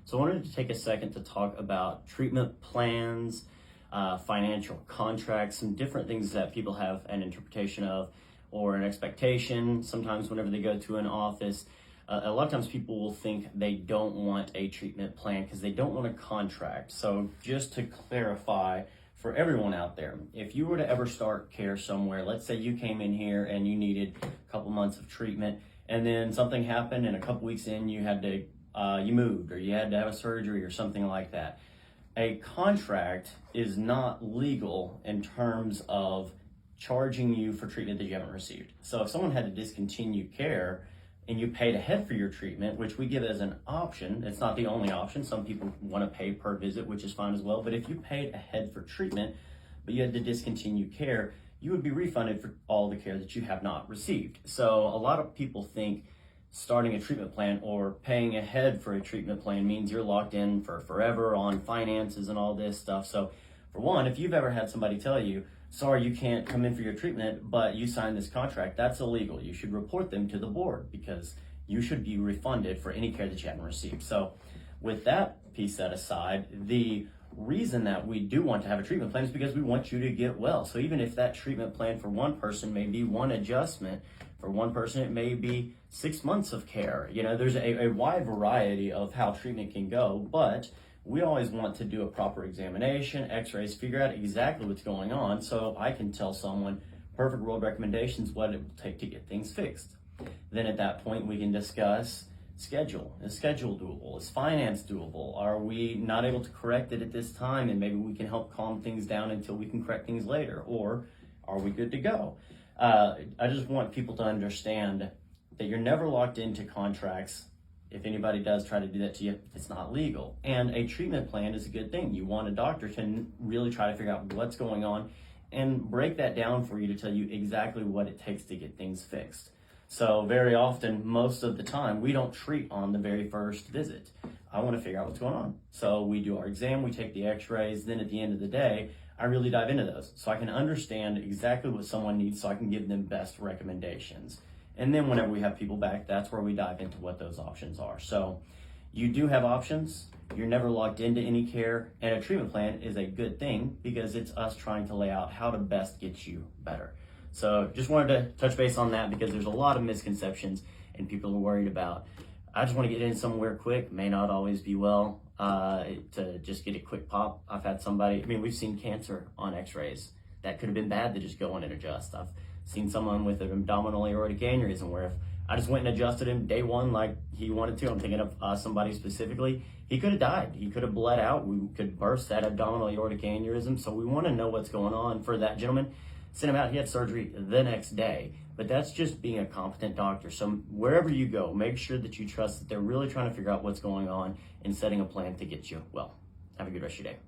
So I wanted to take a second to talk about treatment plans, financial contracts, some different things that people have an interpretation of or an expectation. Sometimes whenever they go to an office, a lot of times people will think they don't want a treatment plan because they don't want a contract. So just to clarify for everyone out there, if you were to ever start care somewhere, let's say you came in here and you needed a couple months of treatment and then something happened and a couple weeks in you had to you moved or you had to have a surgery or something like that. A contract is not legal in terms of charging you for treatment that you haven't received. So if someone had to discontinue care and you paid ahead for your treatment, which we give as an option, it's not the only option. Some people want to pay per visit, which is fine as well. But if you paid ahead for treatment, but you had to discontinue care, you would be refunded for all the care that you have not received. So a lot of people think starting a treatment plan or paying ahead for a treatment plan means you're locked in for forever on finances and all this stuff. So for one, if you've ever had somebody tell you, sorry, you can't come in for your treatment, but you signed this contract, that's illegal. You should report them to the board because you should be refunded for any care that you haven't received. So with that piece set aside, the reason that we do want to have a treatment plan is because we want you to get well. So even if that treatment plan for one person may be one adjustment, for one person it may be 6 months of care. You know, there's a wide variety of how treatment can go, but we always want to do a proper examination, x-rays, figure out exactly what's going on so I can tell someone perfect world recommendations what it will take to get things fixed. Then at that point we can discuss schedule. Is schedule doable? Is finance doable? Are we not able to correct it at this time and maybe we can help calm things down until we can correct things later? Or are we good to go? I just want people to understand that you're never locked into contracts. If anybody does try to do that to you, it's not legal. And a treatment plan is a good thing. You want a doctor to really try to figure out what's going on and break that down for you to tell you exactly what it takes to get things fixed. So very often, most of the time, we don't treat on the very first visit. I want to figure out what's going on. So we do our exam, we take the x-rays, then at the end of the day, I really dive into those so I can understand exactly what someone needs so I can give them best recommendations. And then whenever we have people back, that's where we dive into what those options are. So you do have options. You're never locked into any care. And a treatment plan is a good thing because it's us trying to lay out how to best get you better. So just wanted to touch base on that because there's a lot of misconceptions and people are worried about, I just want to get in somewhere quick, may not always be well, to just get a quick pop. I've had somebody, we've seen cancer on x-rays. That could have been bad to just go in and adjust. I've seen someone with an abdominal aortic aneurysm where if I just went and adjusted him day one like he wanted to, I'm thinking of somebody specifically, he could have died. He could have bled out. We could burst that abdominal aortic aneurysm. So we want to know what's going on for that gentleman. Sent him out, he had surgery the next day. But that's just being a competent doctor. So wherever you go, make sure that you trust that they're really trying to figure out what's going on and setting a plan to get you well. Have a good rest of your day.